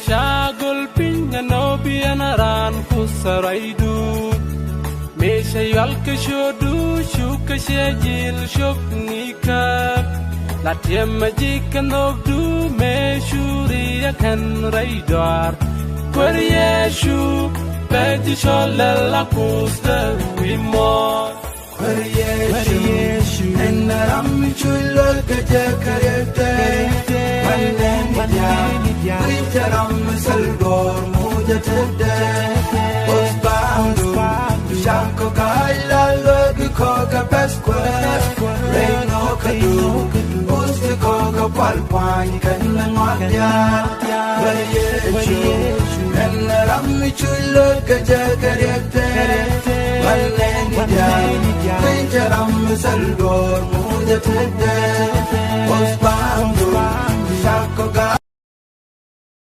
shagul pinya no bianaran kusaraidu Mesha yalka shodu shuka shejil shoknika Latia majika nogdu me shuri akan raidwar Kwari yeshu Beji sholala kusta wimor Kwari yeshu Ennaram chullo gaja karete Manenidya Wicharam salgor mujatete Osbandu Shanko kaila logi koka pesque Reino kadu Usti koka palpani kanna madya Kwari yeshu Ennaram chullo gaja karete Manenidya Wicharam salgor mujatete